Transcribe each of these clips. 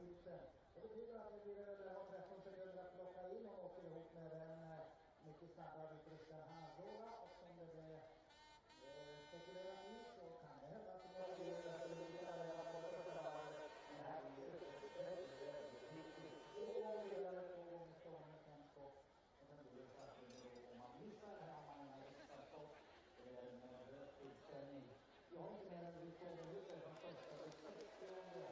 hytten. Det betyder att det blir 13 sekunder att plocka in och åker ihop med den mycket snabba Vitryska handråda. Och som det spekulerar i så kan det hända att det blir vidare på det första varvet. Men här blir det viktigt. 2 gånger vidare, 2 gånger stående tempo. Och sen blir det faktiskt om man missar det här om man har extra stopp. Det är en utställning. Vi har inte mer än drygt 2 minuter från första till 60:e.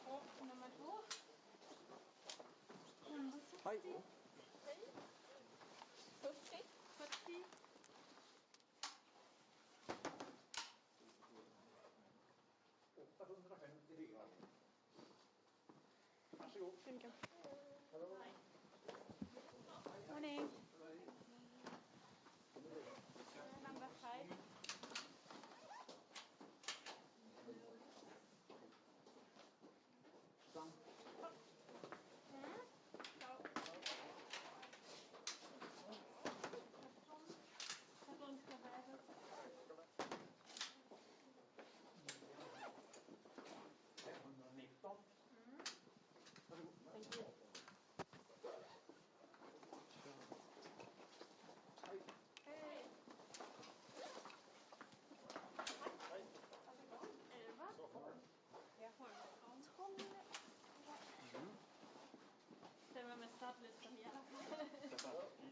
Och nummer 2. 160. Hej. 40. 40. Varsågod. Thank you. Hallå. Morning. Number 5. Sam. Katolska väder. Thank you. Hej. Hej. Hej. 11. Jag har 12. Stämmer med startlistan i alla fall.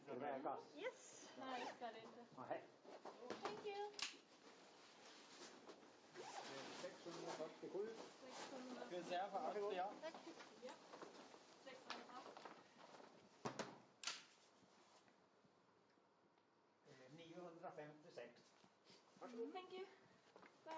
Är det med gas? Yes. Nej, det ska det inte. Nej. Thank you. 647. 600. Ska vi säga för att ja. Tack. Ja. 600. 956. Thank you. Bye.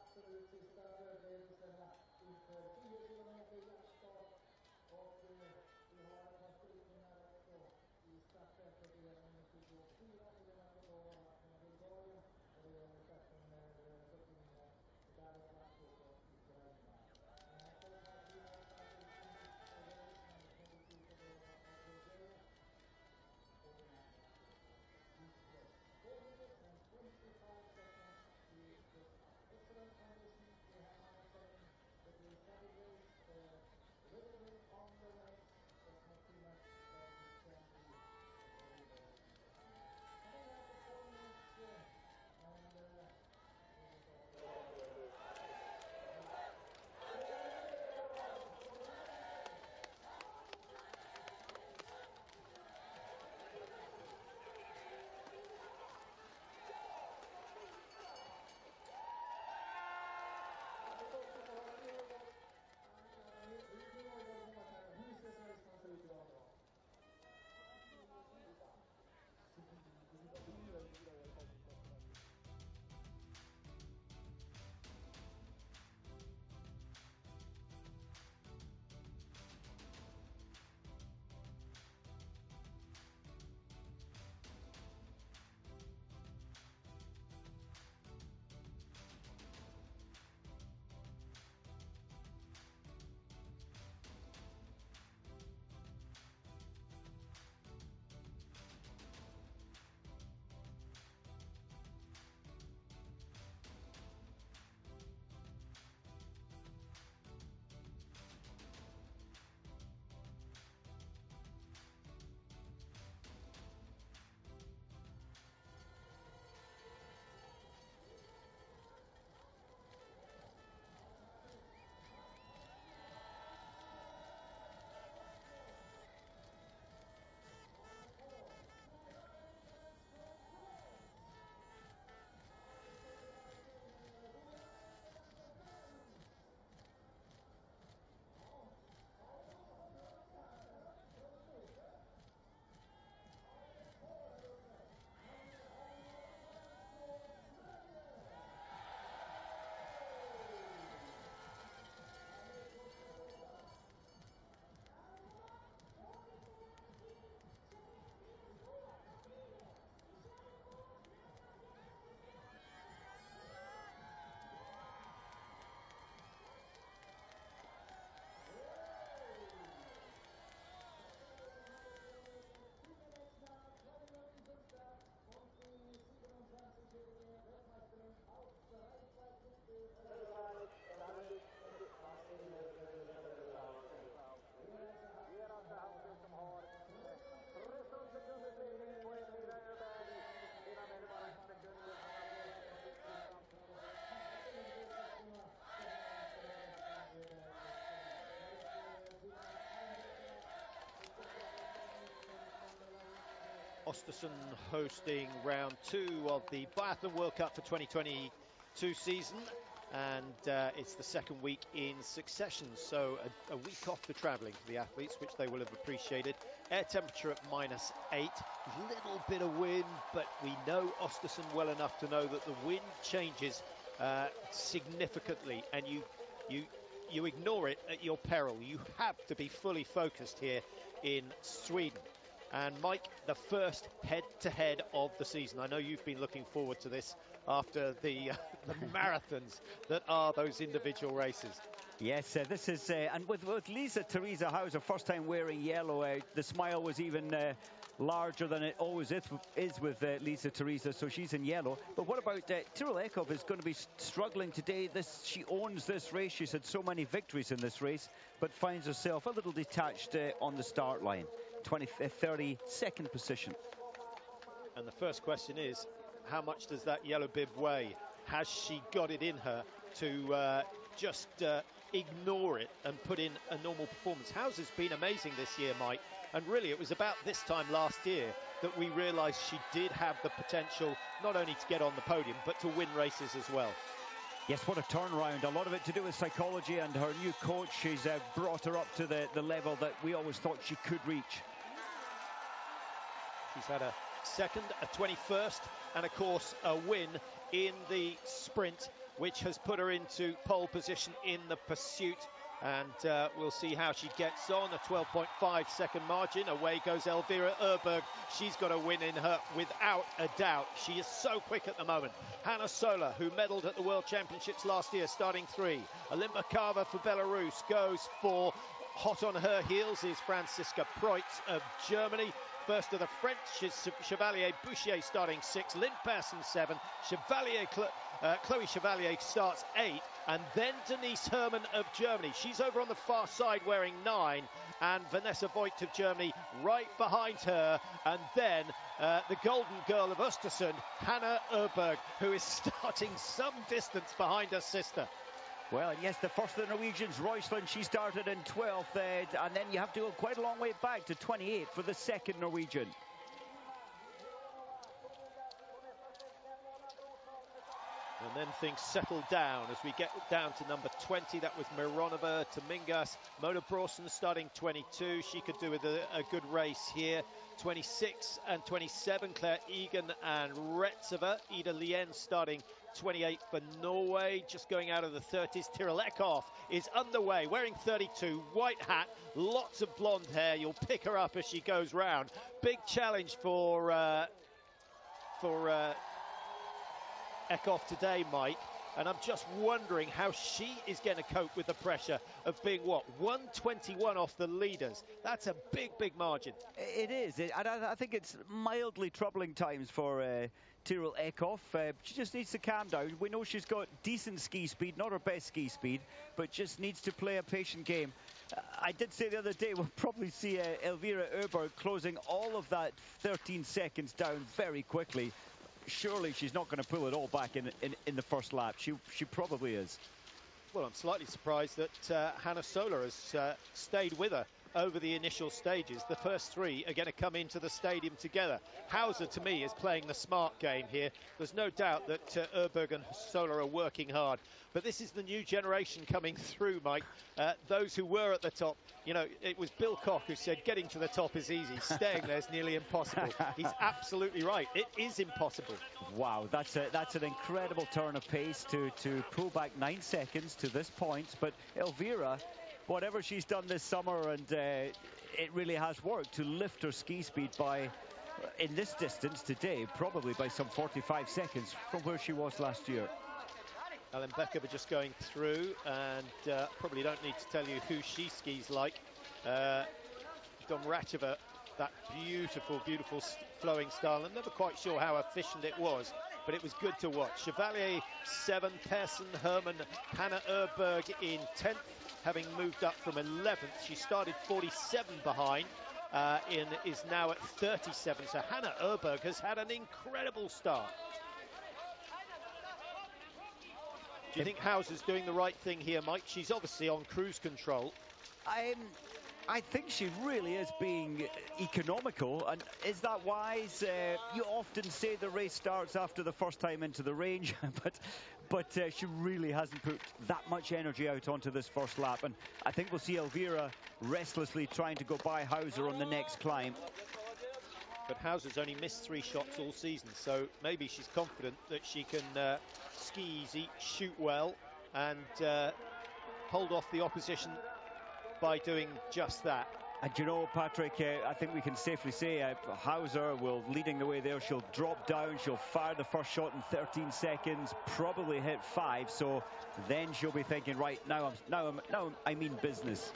Absolut sista förberedelserna inför 10 kilometer hjärtstart och vi har ett par strykningar också i startfältet. Det gäller nummer 24 till den här frågan från Bulgarien och det gäller 13 med 49 där är plats från Ukraina. Den här stålpartiet är startfältet och det är en politik av Bulgarien och den här plats 4 minutes and 25 seconds to this excellent condition. We have now setting the Östersund hosting round 2 of the Biathlon World Cup for 2022 season, and it's the second week in succession, so a week off for travelling for the athletes, which they will have appreciated. Air temperature at -8, little bit of wind, but we know Östersund well enough to know that the wind changes significantly, and you ignore it at your peril. You have to be fully focused here in Sweden. And Mike, the first head-to-head of the season. I know you've been looking forward to this after the marathons that are those individual races. Yes, this is, and with Lisa Theresa Hauser, first time wearing yellow, the smile was even larger than it always is with Lisa Theresa, so she's in yellow. But what about Tiril Eckhoff is going to be struggling today. She owns this race. She's had so many victories in this race, but finds herself a little detached on the start line. 32nd position. And the first question is, how much does that yellow bib weigh? Has she got it in her to just ignore it and put in a normal performance? Hauser's been amazing this year, Mike, and really it was about this time last year that we realised she did have the potential not only to get on the podium but to win races as well. Yes, what a turnaround. A lot of it to do with psychology and her new coach. She's brought her up to the level that we always thought she could reach. She's had a second, a 21st, and of course a win in the sprint, which has put her into pole position in the pursuit. And we'll see how she gets on. A 12.5 second margin. Away goes Elvira Öberg. She's got a win in her without a doubt. She is so quick at the moment. Hanna Sola, who medalled at the World Championships last year, starting 3. Alimba Kava for Belarus goes 4. Hot on her heels is Franziska Preutz of Germany. First of the French is Chevalier Boucher starting 6. Lynn Persson 7. Chloe Chevalier starts 8. And then Denise Herrmann of Germany. She's over on the far side wearing 9. And Vanessa Voigt of Germany right behind her. And then the golden girl of Östersund, Hanna Öberg, who is starting some distance behind her sister. Well, and yes, the first of the Norwegians, Roysland, she started in 12th, and then you have to go quite a long way back to 28 for the second Norwegian. And then things settle down as we get down to number 20. That was Mironova to Mingas. Mona Bråsen starting 22. She could do with a good race here. 26 and 27, Claire Egan and Retseva. Ida Lien starting 28 for Norway. Just going out of the 30s. Tiril Eckhoff is underway, wearing 32, white hat, lots of blonde hair. You'll pick her up as she goes round. Big challenge for Eckhoff today, Mike. And I'm just wondering how she is going to cope with the pressure of being, 121 off the leaders. That's a big, big margin. It is. And I think it's mildly troubling times for Tiril Eckhoff. She just needs to calm down. We know she's got decent ski speed, not her best ski speed, but just needs to play a patient game. I did say the other day we'll probably see Elvira Öberg closing all of that 13 seconds down very quickly. Surely she's not going to pull it all back in the first lap. She probably is. Well, I'm slightly surprised that Hanna Sola has stayed with her over the initial stages. The first 3 are going to come into the stadium together. Hauser, to me, is playing the smart game here. There's no doubt that Öberg and Sola are working hard. But this is the new generation coming through, Mike. Those who were at the top, you know, it was Bill Koch who said getting to the top is easy. Staying there is nearly impossible. He's absolutely right. It is impossible. Wow, that's an incredible turn of pace to pull back 9 seconds to this point. But Elvira, whatever she's done this summer, and it really has worked to lift her ski speed by, in this distance today, probably by some 45 seconds from where she was last year. Ellen Becker just going through, and probably don't need to tell you who she skis like. Domracheva, that beautiful, beautiful flowing style. I'm never quite sure how efficient it was, but it was good to watch. Chevalier 7, Persson, Herrmann, Hanna Öberg in 10th, having moved up from 11th. She started 47 behind, is now at 37. So Hanna Öberg has had an incredible start. Do you think Hauser's doing the right thing here, Mike? She's obviously on cruise control. I think she really is being economical, and is that wise? You often say the race starts after the first time into the range, but she really hasn't put that much energy out onto this first lap, and I think we'll see Elvira restlessly trying to go by Hauser on the next climb. But Hauser's only missed 3 shots all season, so maybe she's confident that she can ski easy, shoot well, and hold off the opposition by doing just that. And you know, Patrick, I think we can safely say Hauser will leading the way there. She'll drop down, she'll fire the first shot in 13 seconds, probably hit 5, so then she'll be thinking, right, now I mean business.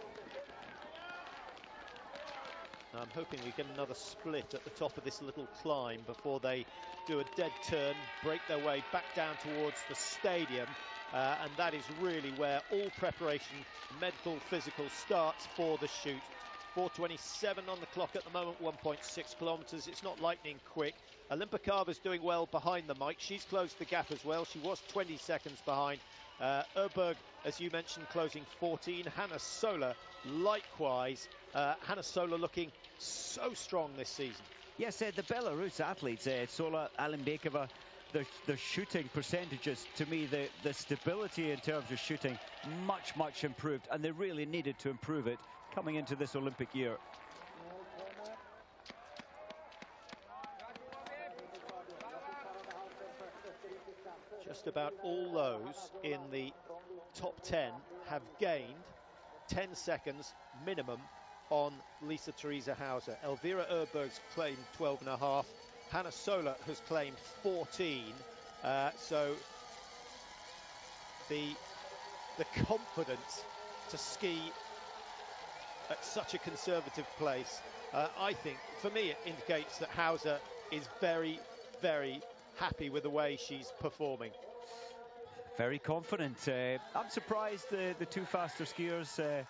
I'm hoping we get another split at the top of this little climb before they do a dead turn, break their way back down towards the stadium. And that is really where all preparation, medical, physical, starts for the shoot. 4:27 on the clock at the moment, 1.6 kilometres. It's not lightning quick. Olimpikava's doing well behind the mic. She's closed the gap as well. She was 20 seconds behind. Öberg, as you mentioned, closing 14. Hanna Sola, likewise. Hanna Sola looking so strong this season. Yes, the Belarus athletes, Sola, Alimbekova, the shooting percentages, to me, the stability in terms of shooting, much improved, and they really needed to improve it coming into this Olympic year. Just about all those in the top 10 have gained 10 seconds minimum on Lisa Theresa Hauser. Elvira Öberg's claimed 12.5. Hanna Sola has claimed 14. So the confidence to ski at such a conservative place, I think, for me, it indicates that Hauser is very happy with the way she's performing. Very confident. I'm surprised the two faster skiers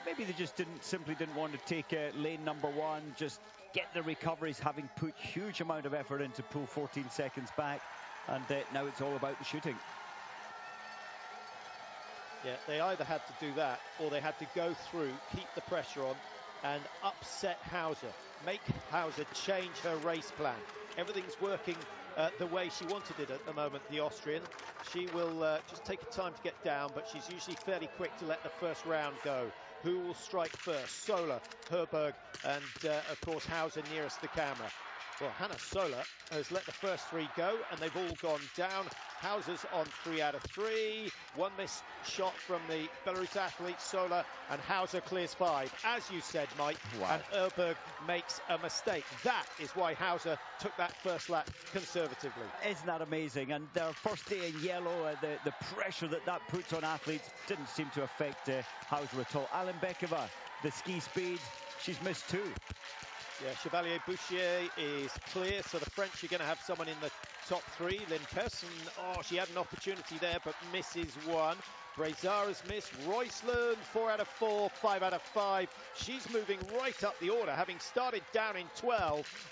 maybe they just simply didn't want to take lane number 1, just get the recoveries, having put huge amount of effort into pull 14 seconds back, and now it's all about the shooting. Yeah, they either had to do that or they had to go through, keep the pressure on and upset Hauser, make Hauser change her race plan. Everything's working the way she wanted it at the moment, the Austrian. She will just take her time to get down, but she's usually fairly quick to let the first round go. Who will strike first? Sola, Öberg, and of course Hauser nearest the camera. Well, Hanna Sola has let the first 3 go, and they've all gone down. Hauser's on 3 out of 3. 1 missed shot from the Belarus athlete, Sola, and Hauser clears 5. As you said, Mike, wow. And Öberg makes a mistake. That is why Hauser took that first lap conservatively. Isn't that amazing? And their first day in yellow, the pressure that puts on athletes didn't seem to affect Hauser at all. Alimbekova, the ski speed, she's missed 2. Yeah, Chevalier Bouchier is clear, so the French are going to have someone in the top 3. Lynn Persson, she had an opportunity there, but misses 1. Brezara's missed. Roysland, 4 out of 4, 5 out of 5. She's moving right up the order, having started down in 12,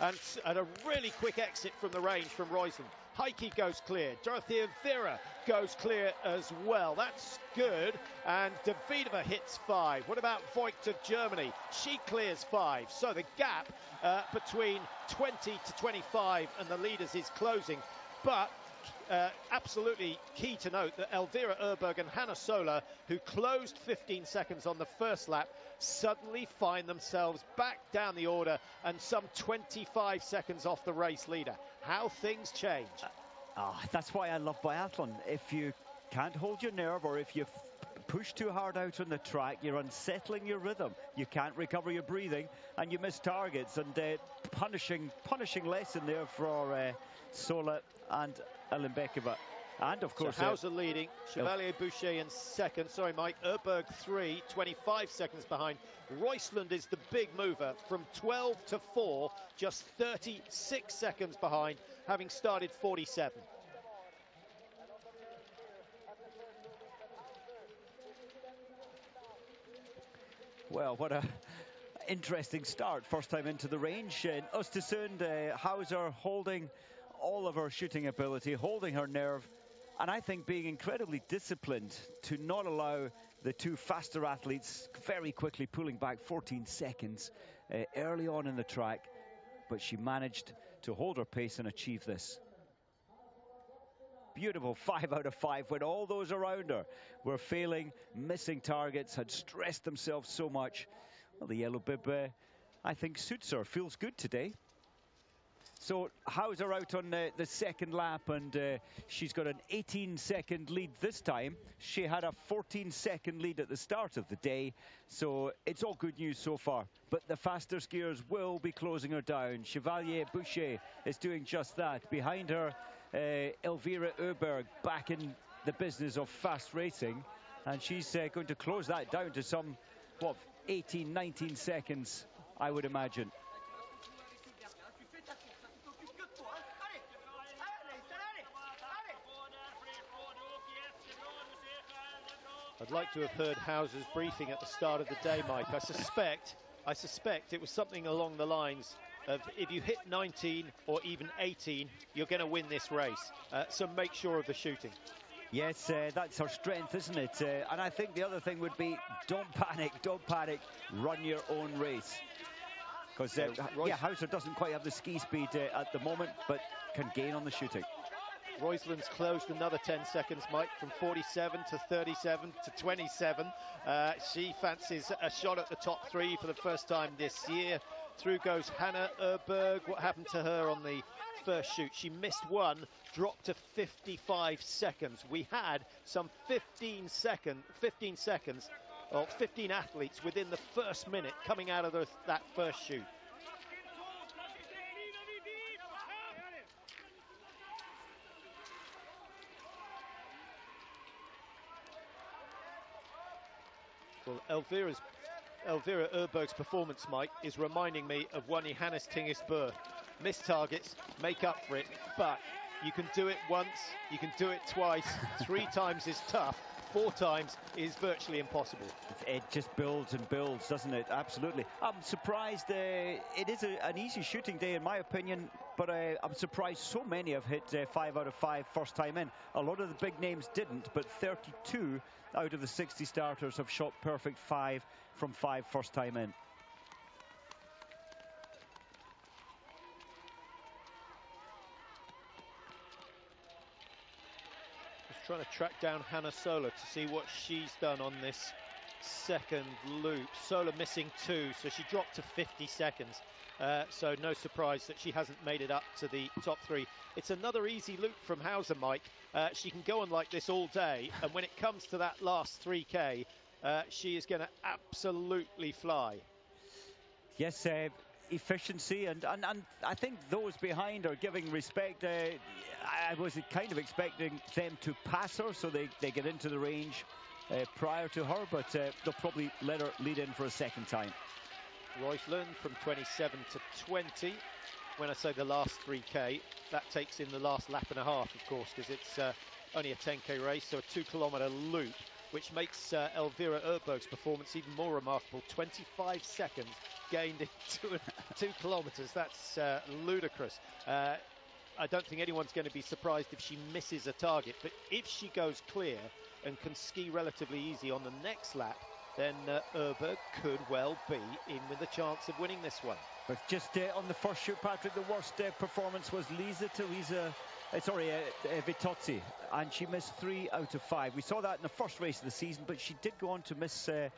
and a really quick exit from the range from Roysland. Heike goes clear. Dorothea Vera goes clear as well. That's good. And Davidova hits 5. What about Voigt of Germany? She clears 5. So the gap between 20 to 25 and the leaders is closing. But absolutely key to note that Elvira Öberg and Hanna Sola, who closed 15 seconds on the first lap, suddenly find themselves back down the order and some 25 seconds off the race leader. How things change. That's why I love biathlon. If you can't hold your nerve, or if you push too hard out on the track, you're unsettling your rhythm. You can't recover your breathing, and you miss targets. And punishing lesson there for Sola and Alimbekova. And of course, so Hauser leading, Chevalier Boucher in second. Sorry, Mike. Öberg 3, 25 seconds behind. Roysland is the big mover from 12 to 4, just 36 seconds behind, having started 47. Well, what a interesting start. First time into the range. In Östersund, Hauser holding all of her shooting ability, holding her nerve, and I think being incredibly disciplined to not allow the two faster athletes very quickly pulling back 14 seconds early on in the track, but she managed to hold her pace and achieve this. Beautiful 5 out of 5 when all those around her were failing, missing targets, had stressed themselves so much. Well, the yellow bib, I think, suits her, feels good today. So Hauser out on the second lap, and she's got an 18-second lead this time. She had a 14-second lead at the start of the day, so it's all good news so far. But the faster skiers will be closing her down. Chevalier Boucher is doing just that. Behind her, Elvira Öberg back in the business of fast racing, and she's going to close that down to some, what, 18, 19 seconds, I would imagine. I'd like to have heard Hauser's briefing at the start of the day, Mike. I suspect it was something along the lines of, if you hit 19 or even 18, you're going to win this race. So make sure of the shooting. Yes, that's her strength, isn't it? And I think the other thing would be, don't panic, run your own race. Because Hauser doesn't quite have the ski speed at the moment, but can gain on the shooting. Roisland's closed another 10 seconds, Mike, from 47 to 37 to 27. She fancies a shot at the top three for the first time this year. Through goes Hannah Öberg. What happened to her on the first shoot? She missed one, dropped to 55 seconds. We had some 15 athletes within the first minute coming out of that first shoot. Well, Elvira Öberg's performance, Mike, is reminding me of one Johannes Tingesbø. Miss targets, make up for it, but you can do it once, you can do it twice, 3 times is tough, 4 times is virtually impossible. It just builds and builds, doesn't it? Absolutely. I'm surprised. It is an easy shooting day, in my opinion, but I'm surprised so many have hit 5 out of 5 first time in. A lot of the big names didn't, but 32 out of the 60 starters have shot perfect 5 from 5 first time in. Just trying to track down Hannah Sola to see what she's done on this second loop. Sola missing 2, so she dropped to 50 seconds. So no surprise that she hasn't made it up to the top 3. It's another easy loop from Hauser, Mike. She can go on like this all day, and when it comes to that last 3K, she is going to absolutely fly. Yes, efficiency, and I think those behind are giving respect. I was kind of expecting them to pass her, so they get into the range prior to her, but they'll probably let her lead in for a second time. Roisland from 27 to 20. When I say the last 3K, that takes in the last lap and a half, of course, because it's only a 10K race, so a 2-kilometre loop, which makes Elvira Öberg's performance even more remarkable. 25 seconds gained in 2 kilometres. That's ludicrous. I don't think anyone's going to be surprised if she misses a target, but if she goes clear and can ski relatively easy on the next lap, then Öberg could well be in with a chance of winning this one. But just on the first shoot, Patrick, the worst performance was Vitozzi, and she missed 3 out of 5. We saw that in the first race of the season, but she did go on to miss, to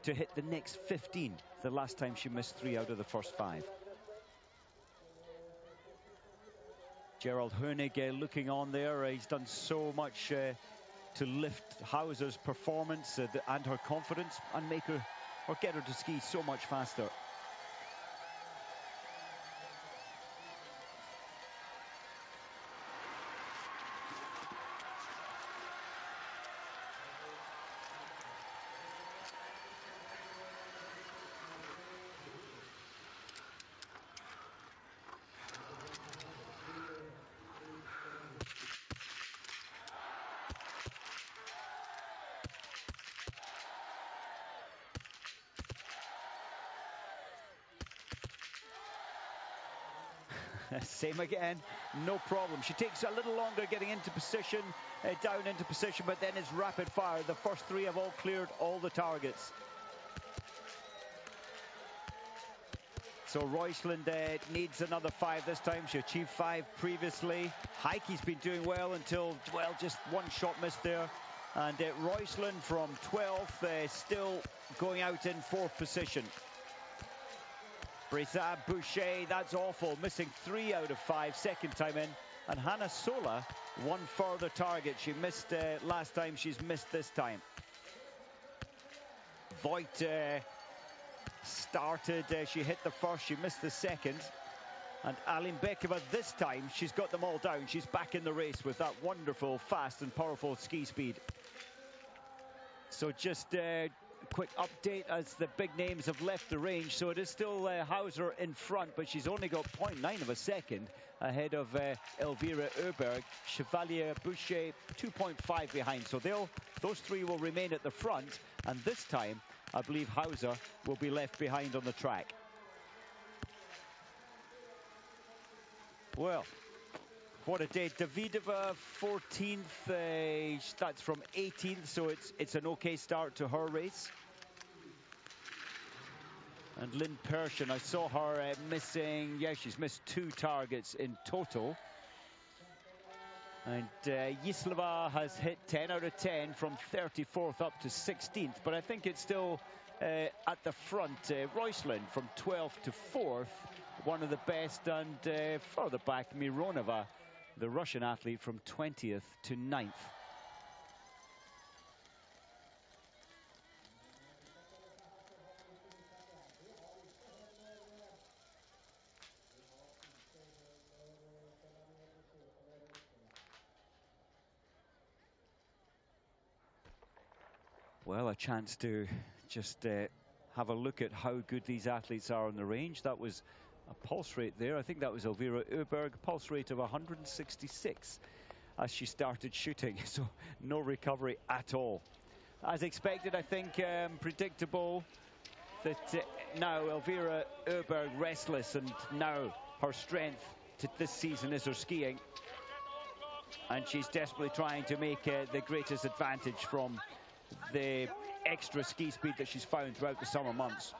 hit the next 15, the last time she missed 3 out of the first 5. Gerald Hoenig looking on there. He's done so much to lift Hauser's performance and her confidence and make her, or get her to ski so much faster. Same again, no problem. She takes a little longer getting into position, down into position, but then it's rapid fire. The first three have all cleared all the targets. So Roysland needs another 5 this time. She achieved 5 previously. Heike's been doing well until, well, just one shot missed there. And Roysland from 12th, still going out in 4th position. Brisa Boucher, that's awful, missing 3 out of 5, second time in. And Hannah Sola, one further target. She missed last time, she's missed this time. Voigt started, she hit the first, she missed the second. And Alin Bekova this time, she's got them all down. She's back in the race with that wonderful, fast and powerful ski speed. So just a quick update as the big names have left the range. So it is still Hauser in front, but she's only got 0.9 of a second ahead of Elvira Öberg. Chevalier Boucher 2.5 behind. So those three will remain at the front. And this time, I believe Hauser will be left behind on the track. Well, what a day. Davidova 14th, that's from 18th, so it's an okay start to her race. And Lynn Persson, I saw her missing, she's missed 2 targets in total. And Yislava has hit 10 out of 10 from 34th up to 16th, but I think it's still at the front. Roysland from 12th to 4th, one of the best, and further back Mironova, the Russian athlete, from 20th to 9th. Well, a chance to just have a look at how good these athletes are on the range. That was a pulse rate there. I think that was Elvira Öberg, pulse rate of 166 as she started shooting. So no recovery at all. As expected, I think, predictable that now Elvira Öberg restless, and now her strength to this season is her skiing. And she's desperately trying to make the greatest advantage from the extra ski speed that she's found throughout the summer months.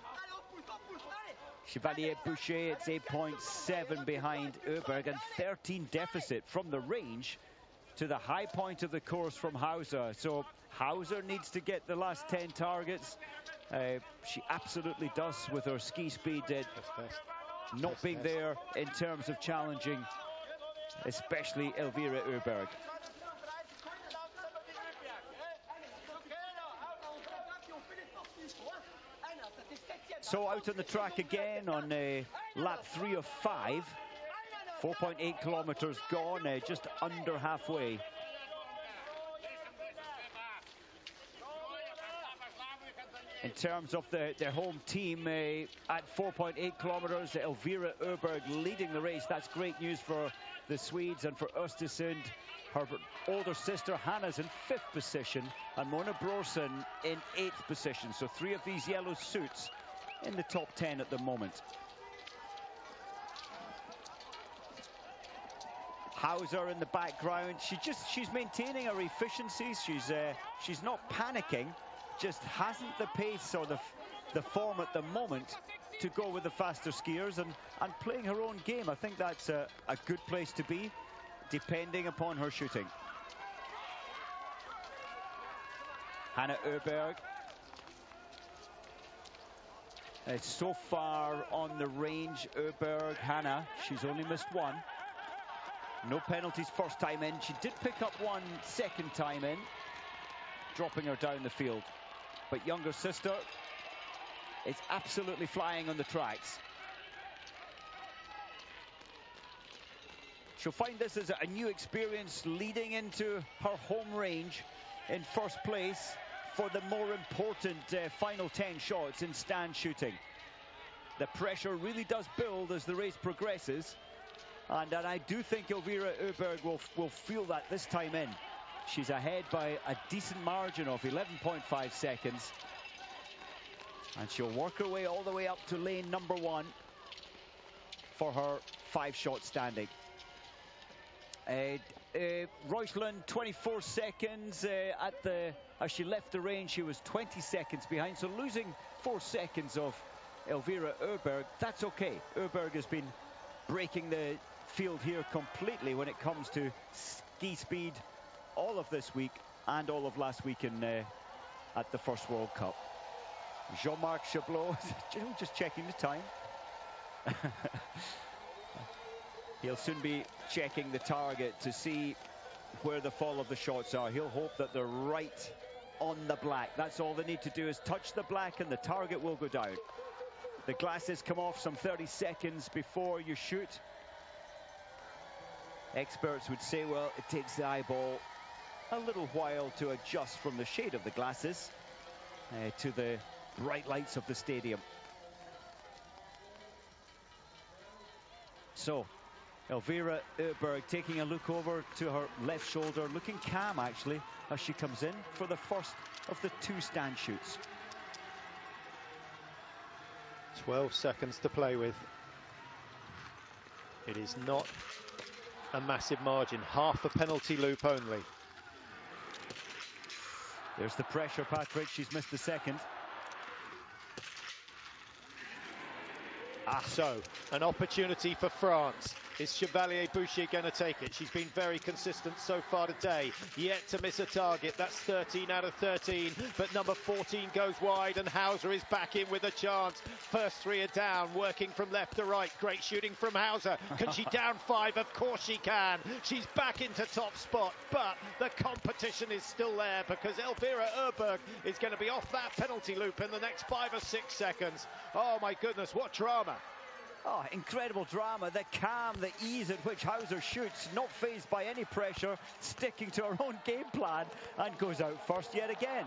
Chevalier Boucher, it's 8.7 behind Öberg, and 13 deficit from the range to the high point of the course from Hauser. So Hauser needs to get the last 10 targets. She absolutely does with her ski speed, not being there in terms of challenging, especially Elvira Öberg. So out on the track again on lap 3 of 5. 4.8 kilometers gone, just under halfway. In terms of their home team, at 4.8 kilometers, Elvira Öberg leading the race. That's great news for the Swedes and for Östersund. Her older sister Hannah's in 5th position, and Mona Brorsson in 8th position. So 3 of these yellow suits in the top 10 at the moment. Hauser in the background. She's maintaining her efficiencies. She's not panicking. Just hasn't the pace or the form at the moment to go with the faster skiers, and playing her own game. I think that's a good place to be, depending upon her shooting. Hannah Öberg. So far on the range, Öberg, Hannah, she's only missed 1. No penalties first time in. She did pick up 1 second time in, dropping her down the field. But younger sister is absolutely flying on the tracks. She'll find this as a new experience leading into her home range in first place for the more important final 10 shots in stand shooting. The pressure really does build as the race progresses, and I do think Elvira Öberg will feel that this time in. She's ahead by a decent margin of 11.5 seconds, and she'll work her way all the way up to lane number 1 for her 5-shot standing. Reuschland 24 seconds as she left the range. She was 20 seconds behind, so losing 4 seconds of Elvira Öberg. That's okay. Öberg has been breaking the field here completely when it comes to ski speed all of this week and all of last week at the first World Cup. Jean-Marc Chablot just checking the time. He'll soon be checking the target to see where the fall of the shots are. He'll hope that they're right on the black. That's all they need to do, is touch the black and the target will go down. The glasses come off some 30 seconds before you shoot. Experts would say, well, it takes the eyeball a little while to adjust from the shade of the glasses to the bright lights of the stadium. So Elvira Öberg taking a look over to her left shoulder, looking calm actually as she comes in for the first of the 2 stand shoots. 12 seconds to play with. It is not a massive margin, half a penalty loop only. There's the pressure, Patrick. She's missed the second. So, an opportunity for France. Is Chevalier Boucher going to take it? She's been very consistent so far today, yet to miss a target. That's 13 out of 13, but number 14 goes wide and Hauser is back in with a chance. First 3 are down, working from left to right. Great shooting from Hauser. Can she down 5? Of course she can. She's back into top spot, but the competition is still there because Elvira Öberg is going to be off that penalty loop in the next 5 or 6 seconds. Oh my goodness, what drama. Oh, incredible drama. The calm, the ease at which Hauser shoots, not fazed by any pressure, sticking to her own game plan, and goes out first yet again.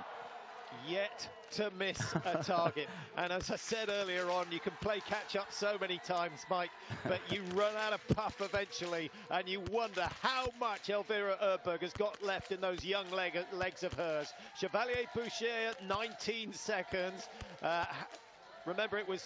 Yet to miss a target. And as I said earlier on, you can play catch up so many times, Mike, but you run out of puff eventually, and you wonder how much Elvira Öberg has got left in those young legs of hers. Chevalier Boucher at 19 seconds. Remember, it was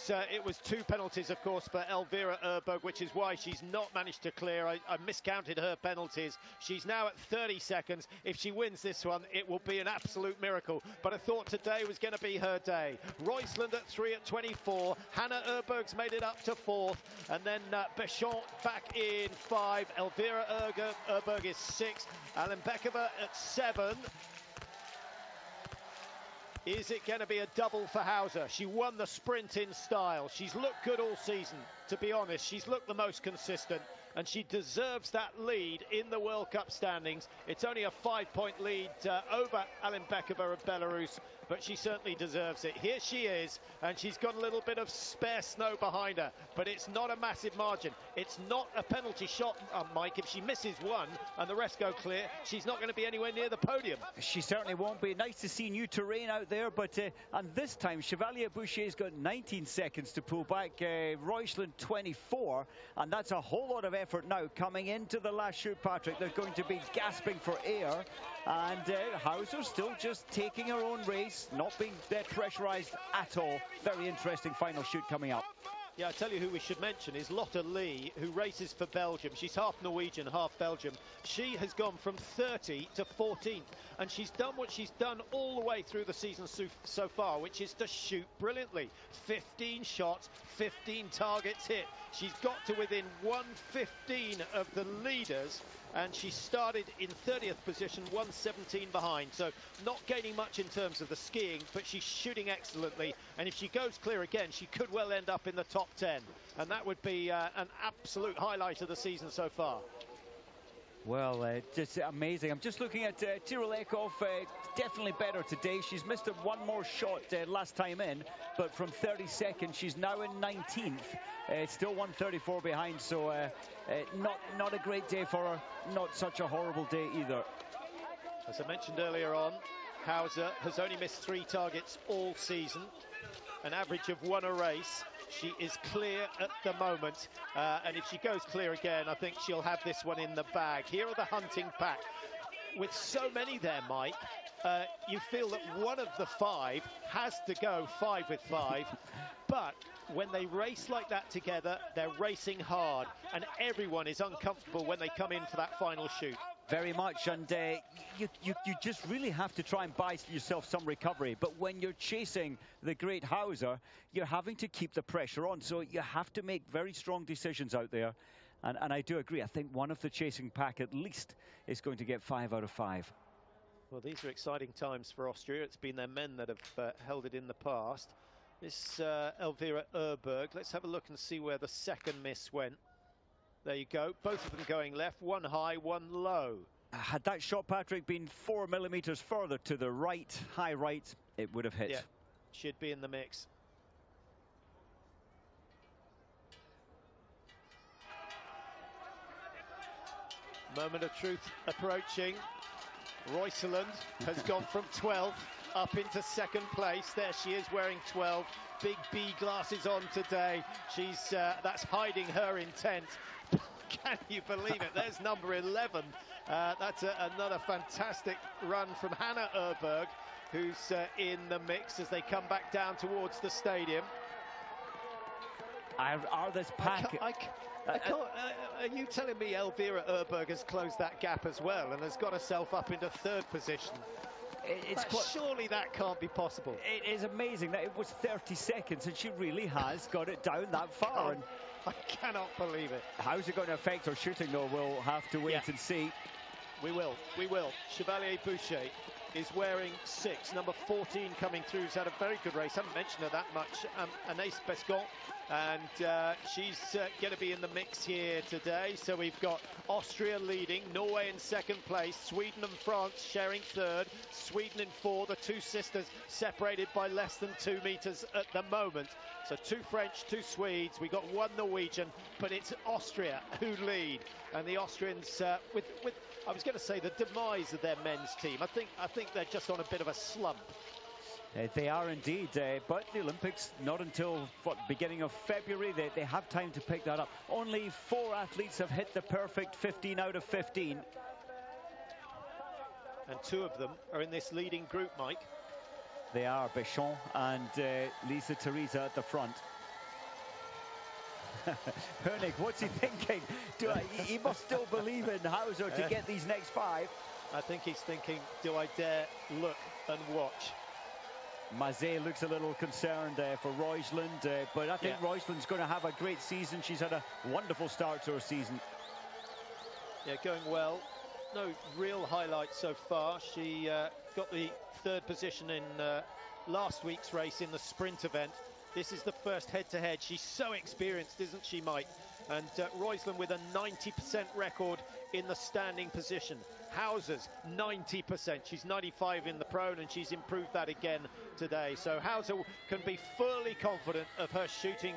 2 penalties, of course, for Elvira Öberg, which is why she's not managed to clear. I miscounted her penalties. She's now at 30 seconds. If she wins this one, it will be an absolute miracle. But I thought today was going to be her day. Reuschland at 3 at 24. Hannah Öberg's made it up to 4th. And then Béchant back in 5. Elvira Öberg is 6. Allenbekova at 7. Is it going to be a double for Hauser? She won the sprint in style. She's looked good all season, to be honest. She's looked the most consistent, and she deserves that lead in the World Cup standings. It's only a 5-point lead over Allenbekova of Belarus, but she certainly deserves it. Here she is, and she's got a little bit of spare snow behind her, but it's not a massive margin. It's not a penalty shot, Mike. If she misses one and the rest go clear, she's not going to be anywhere near the podium. She certainly won't be. Nice to see new terrain out there, but and this time Chevalier Boucher's got 19 seconds to pull back. Reuschland 24, and that's a whole lot of effort now coming into the last shoot, Patrick. They're going to be gasping for air, and Hauser still just taking her own race, not being pressurized at all. Very interesting final shoot coming up. Yeah, I tell you who we should mention is Lotte Lee, who races for Belgium. She's half Norwegian, half Belgium. She has gone from 30 to 14th, and she's done what she's done all the way through the season so far, which is to shoot brilliantly. 15 shots, 15 targets hit. She's got to within 115 of the leaders, and she started in 30th position, 117 behind. So not gaining much in terms of the skiing, but she's shooting excellently. And if she goes clear again, she could well end up in the top 10. And that would be an absolute highlight of the season so far. Well, just amazing. I'm just looking at Tirol Eckhoff, definitely better today. She's missed one more shot last time in, but from 30 seconds, she's now in 19th. Still 134 behind, so not a great day for her. Not such a horrible day either. As I mentioned earlier on, Hauser has only missed 3 targets all season, an average of 1 a race. She is clear at the moment, and if she goes clear again, I think she'll have this one in the bag. Here are the hunting pack. With so many there, Mike, you feel that one of the 5 has to go 5 with 5. But when they race like that together, they're racing hard, and everyone is uncomfortable when they come in for that final shoot. Very much, and you just really have to try and buy yourself some recovery. But when you're chasing the great Hauser, you're having to keep the pressure on. So you have to make very strong decisions out there. And I do agree. I think one of the chasing pack at least is going to get 5 out of 5. Well, these are exciting times for Austria. It's been their men that have held it in the past. This Elvira Öberg. Let's have a look and see where the second miss went. There you go. Both of them going left. One high, one low. Had that shot, Patrick, been 4 millimeters further to the right, high right, it would have hit. Yeah, should be in the mix. Moment of truth approaching. Royceland has gone from 12th up into second place. There she is wearing 12. Big B glasses on today. She's that's hiding her intent. Can you believe it? There's number 11. That's another fantastic run from Hannah Öberg, who's in the mix as they come back down towards the stadium. Are this pack... I can't, are you telling me Elvira Öberg has closed that gap as well and has got herself up into third position? Surely that can't be possible. It is amazing that it was 30 seconds and she really has got it down that far. And I cannot believe it. How's it going to affect her shooting, though? We'll have to wait and see. We will. Chevalier Boucher is wearing 6. Number 14 coming through, who's had a very good race. Haven't mentioned her that much. Anaïs Bescon. And she's going to be in the mix here today. So we've got Austria leading, Norway in second place, Sweden and France sharing third, Sweden in 4, the two sisters separated by less than 2 meters at the moment. So 2 French, 2 Swedes, we got 1 Norwegian, but it's Austria who lead. And the Austrians, with I was going to say the demise of their men's team, I think they're just on a bit of a slump. They are indeed, but the Olympics not until beginning of February. They have time to pick that up. Only 4 athletes have hit the perfect 15 out of 15. And 2 of them are in this leading group, Mike. They are, Béchon and Lisa Teresa at the front. Hönig, what's he thinking? He must still believe in Hauser to get these next 5. I think he's thinking, do I dare look and watch? Mazet looks a little concerned for Royceland, but I think Royceland's going to have a great season. She's had a wonderful start to her season. Yeah, going well. No real highlights so far. She got the 3rd position in last week's race in the sprint event. This is the first head-to-head. She's so experienced, isn't she, Mike? And Royceland with a 90% record in the standing position. Hauser's 90%. She's 95 in the prone, and she's improved that again today. So Hauser can be fully confident of her shooting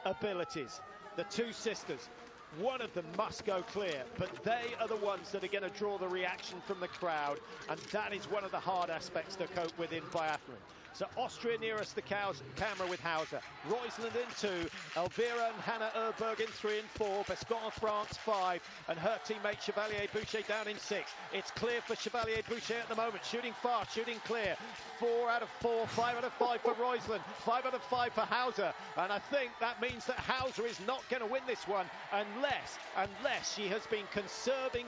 abilities. The 2 sisters, one of them must go clear, but they are the ones that are going to draw the reaction from the crowd, and that is one of the hard aspects to cope with in biathlon. So Austria nearest the camera with Hauser. Royceland in 2, Elvira and Hannah Öberg in 3 and 4, Bescon France 5, and her teammate Chevalier Boucher down in 6. It's clear for Chevalier Boucher at the moment, shooting fast, shooting clear. 4 out of 4, 5 out of 5 for Royceland, 5 out of 5 for Hauser, and I think that means that Hauser is not going to win this one unless she has been conserving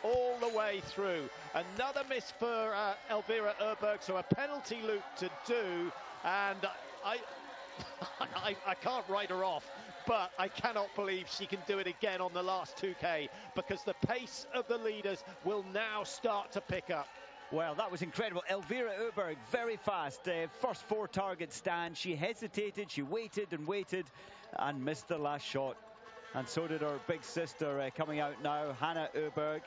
all the way through. Another miss for Elvira Öberg, so a penalty loop to do, and I can't write her off, but I cannot believe she can do it again on the last 2K, because the pace of the leaders will now start to pick up. Well, that was incredible. Elvira Öberg, very fast. First 4 target stand. She hesitated, she waited and missed the last shot. And so did her big sister coming out now, Hannah Öberg.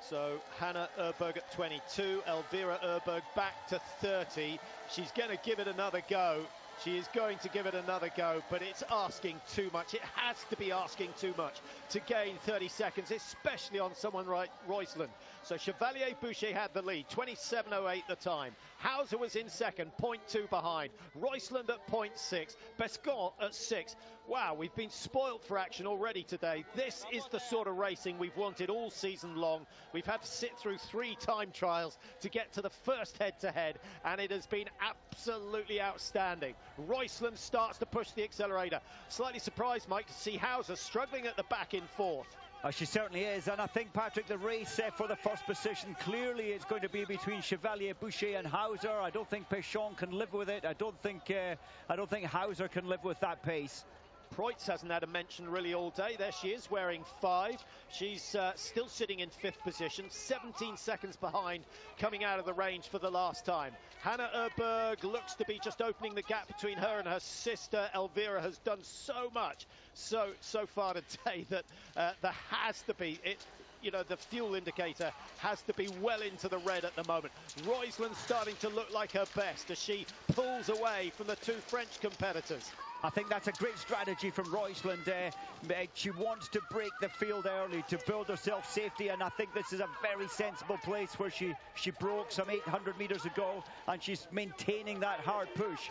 So Hannah Öberg at 22, Elvira Öberg back to 30. She's going to give it another go. She is going to give it another go, but it's asking too much. It has to be asking too much to gain 30 seconds, especially on someone like Roysland. So Chevalier Boucher had the lead, 27.08 the time. Hauser was in second, 0.2 behind. Roysland at 0.6, Bescon at 6. Wow, we've been spoilt for action already today. This is the sort of racing we've wanted all season long. We've had to sit through 3 time trials to get to the first head-to-head, and it has been absolutely outstanding. Roysland starts to push the accelerator. Slightly surprised, Mike, to see Hauser struggling at the back in fourth. She certainly is, and I think, Patrick, the race for the first position clearly is going to be between Chevalier Boucher and Hauser. I don't think Péchon can live with it. I don't think Hauser can live with that pace. Preutz hasn't had a mention really all day. There she is, wearing 5. She's still sitting in 5th position, 17 seconds behind, coming out of the range for the last time. Hannah Öberg looks to be just opening the gap between her and her sister. Elvira has done so much so far today that there has to be the fuel indicator has to be well into the red at the moment. Roysland's starting to look like her best as she pulls away from the 2 French competitors. I think that's a great strategy from Roysland. She wants to break the field early to build herself safety, and I think this is a very sensible place where she broke some 800 metres ago, and she's maintaining that hard push.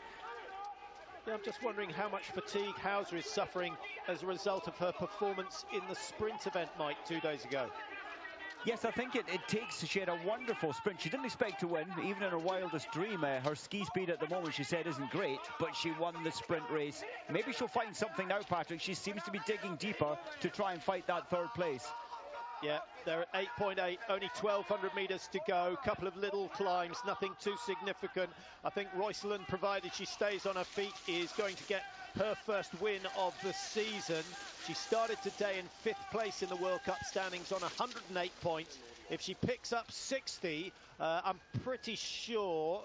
Yeah, I'm just wondering how much fatigue Hauser is suffering as a result of her performance in the sprint event, Mike, 2 days ago. Yes, I think it takes. She had a wonderful sprint. She didn't expect to win, even in her wildest dream. Her ski speed at the moment, she said, isn't great, but she won the sprint race. Maybe she'll find something now, Patrick. She seems to be digging deeper to try and fight that 3rd place. Yeah, they're at 8.8, only 1,200 metres to go. A couple of little climbs, nothing too significant. I think Roysland, provided she stays on her feet, is going to get her first win of the season. She started today in 5th place in the World Cup standings on 108 points. If she picks up 60, I'm pretty sure,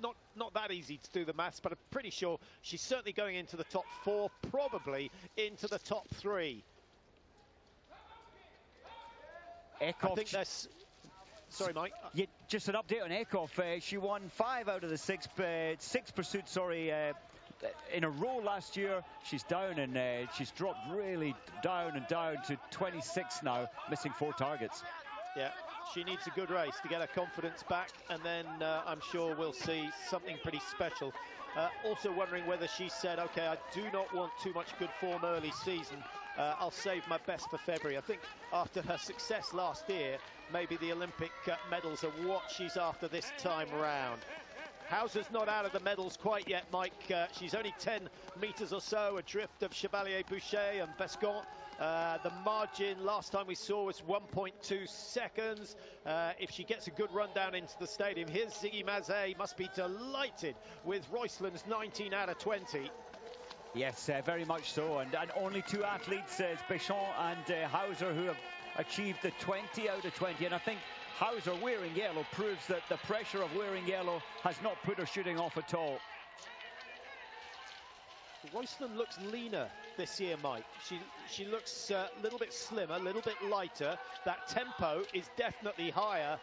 not that easy to do the maths, but I'm pretty sure she's certainly going into the top 4, probably into the top 3. Eckhoff, I think that's... Sorry, Mike. Yeah, just an update on Eckhoff. She won 5 out of the 6 pursuits, in a row last year. She's down, and she's dropped really down to 26 now, missing 4 targets. Yeah, she needs a good race to get her confidence back, and then I'm sure we'll see something pretty special. Also wondering whether she said, OK, I do not want too much good form early season. I'll save my best for February. I think after her success last year, maybe the Olympic medals are what she's after this time round. Hauser's not out of the medals quite yet, Mike. She's only 10 metres or so adrift of Chevalier Boucher and Bescon. The margin last time we saw was 1.2 seconds. If she gets a good run down into the stadium, here's Ziggy Mazet. Must be delighted with Roysland's 19 out of 20. Yes, very much so. And only 2 athletes, Péchon and Hauser, who have achieved the 20 out of 20. And I think Hauser wearing yellow proves that the pressure of wearing yellow has not put her shooting off at all. Roysland looks leaner this year, Mike. She looks a little bit slimmer, a little bit lighter. That tempo is definitely higher,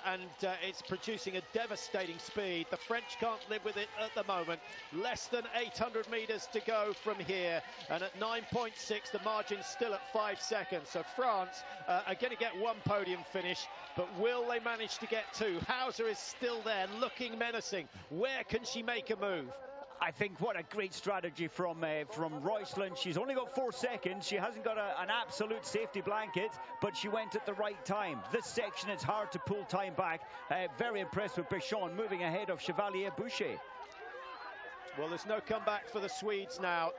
and it's producing a devastating speed. The French can't live with it at the moment. Less than 800 metres to go from here, and at 9.6, the margin's still at 5 seconds. So France are going to get 1 podium finish, but will they manage to get 2? Hauser is still there, looking menacing. Where can she make a move? I think what a great strategy from Roysland. She's only got 4 seconds. She hasn't got an absolute safety blanket, but she went at the right time. This section, it's hard to pull time back. Very impressed with Péchon moving ahead of Chevalier Boucher. Well, there's no comeback for the Swedes now.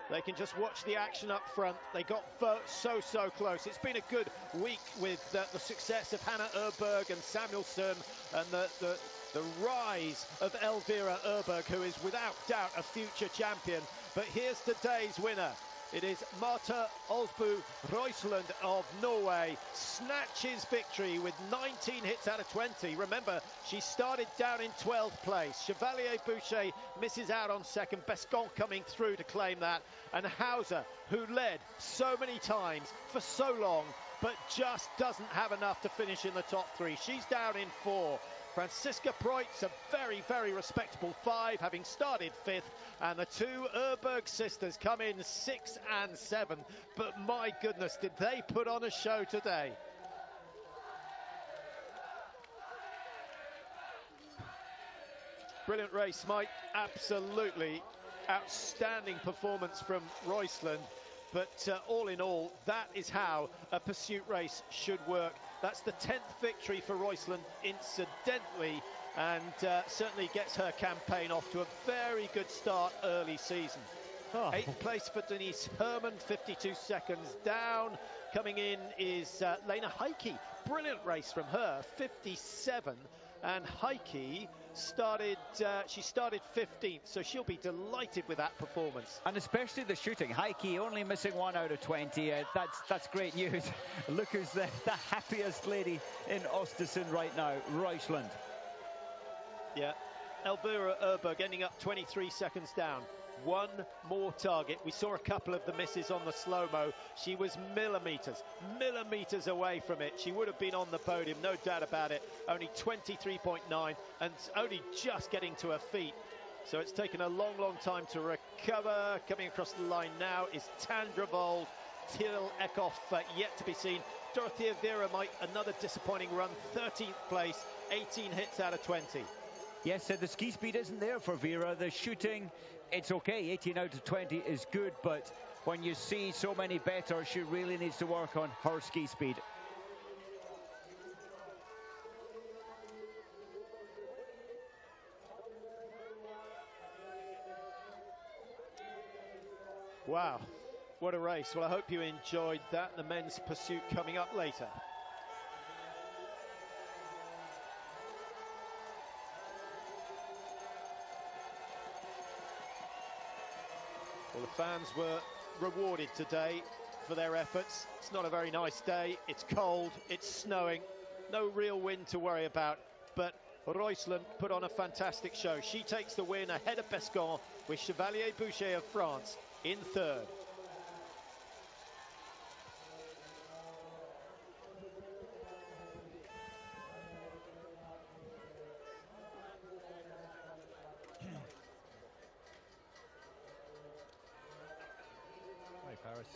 They can just watch the action up front. They got so close. It's been a good week with the success of Hannah Öberg and Samuelsson, and the rise of Elvira Öberg, who is without doubt a future champion. But here's today's winner. It is Marta Olsbu Roysland of Norway. Snatches victory with 19 hits out of 20. Remember, she started down in 12th place. Chevalier Boucher misses out on second. Bescon coming through to claim that. And Hauser, who led so many times for so long, but just doesn't have enough to finish in the top 3. She's down in 4. Franziska Preutz, a very, very respectable 5, having started 5th, and the two Öberg sisters come in 6 and 7. But my goodness, did they put on a show today? Brilliant race, Mike. Absolutely outstanding performance from Roysland. But all in all, that is how a pursuit race should work. That's the 10th victory for Roysland, incidentally, and certainly gets her campaign off to a very good start early season. 8th place for Denise Herman, 52 seconds down. Coming in is Lena Heike. Brilliant race from her, 57. And Heike started 15th, so she'll be delighted with that performance. And especially the shooting. Heike only missing 1 out of 20. That's great news. Look who's the happiest lady in Östersund right now, Roysland. Yeah, Elvira Öberg ending up 23 seconds down. One more target. We saw a couple of the misses on the slow-mo. She was millimetres away from it. She would have been on the podium, no doubt about it. Only 23.9 and only just getting to her feet. So it's taken a long, long time to recover. Coming across the line now is Tandra Vold. Tyrell Eckhoff yet to be seen. Dorothea Vera, Mike, another disappointing run. 13th place, 18 hits out of 20. Yes, the ski speed isn't there for Vera. The shooting, it's okay. 18 out of 20 is good, but when you see so many better, she really needs to work on her ski speed. Wow, what a race. Well, I hope you enjoyed that. The men's pursuit coming up later. Well, the fans were rewarded today for their efforts. It's not a very nice day. It's cold, it's snowing, no real wind to worry about. But Roysland put on a fantastic show. She takes the win ahead of Pescon, with Chevalier Boucher of France in 3rd. Hi, Paris.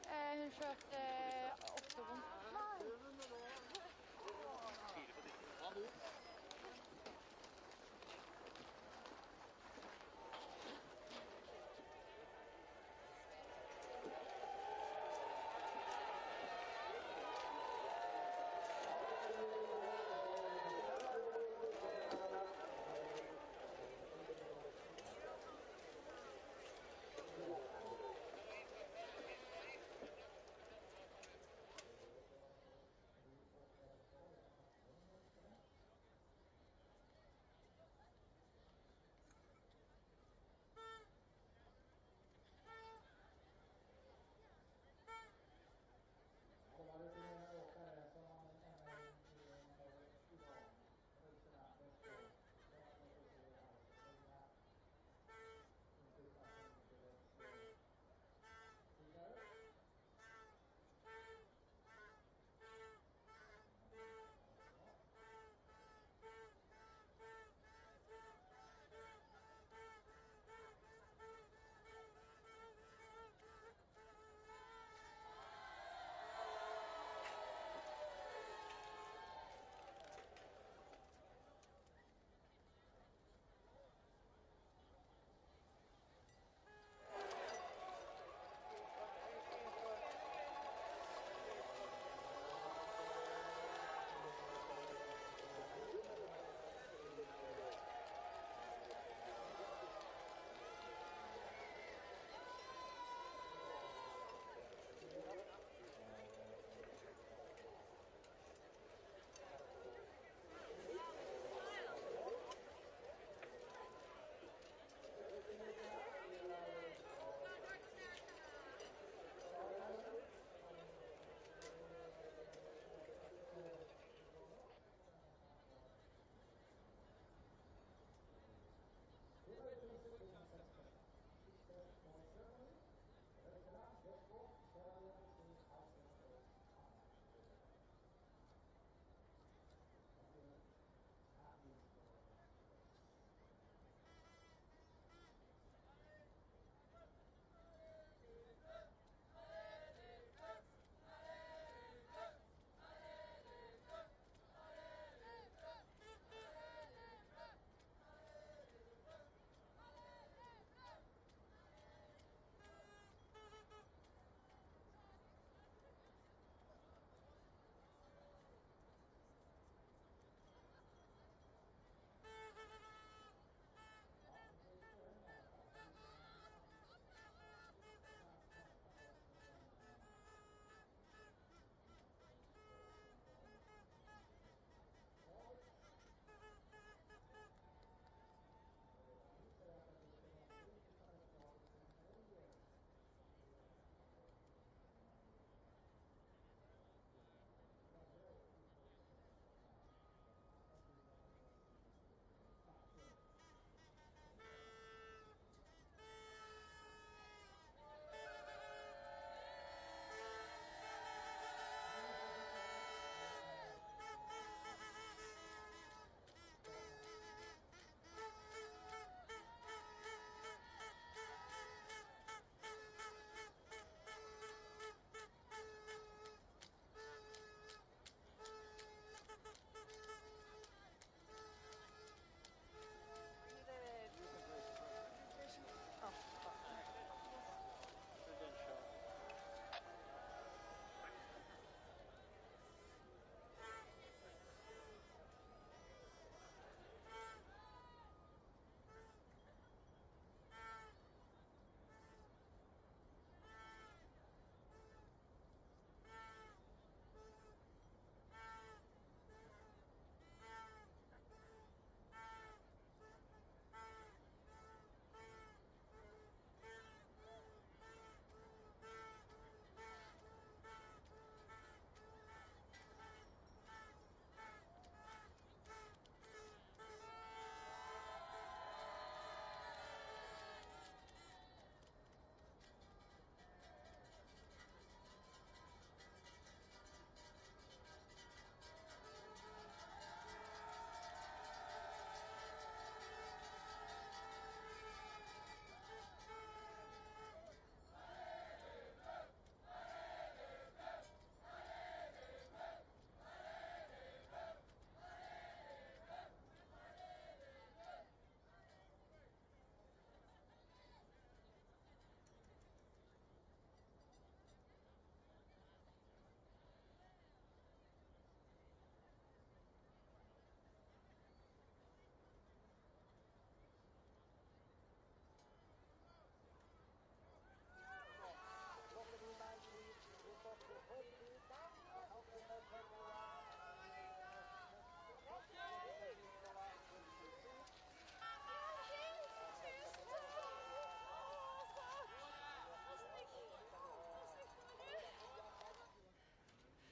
Hun skjøt oktogon.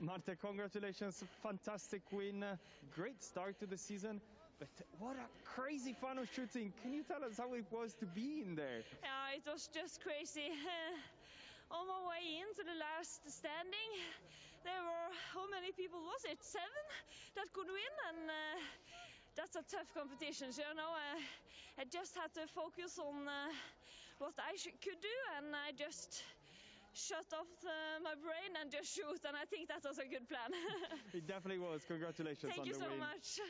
Marte, congratulations. Fantastic win. Great start to the season. But what a crazy final shooting. Can you tell us how it was to be in there? Yeah, it was just crazy. On my way into the last standing, there were, how many people was it? 7 that could win, and that's a tough competition. So, you know, I just had to focus on what I could do, and I just shut off my brain and just shoot, and I think that was a good plan. It definitely was. Congratulations on the win. Thank you so much.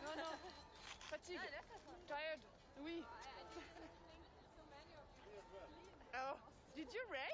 No, no. Fatigue. Tired. Oui. Oh, did you race?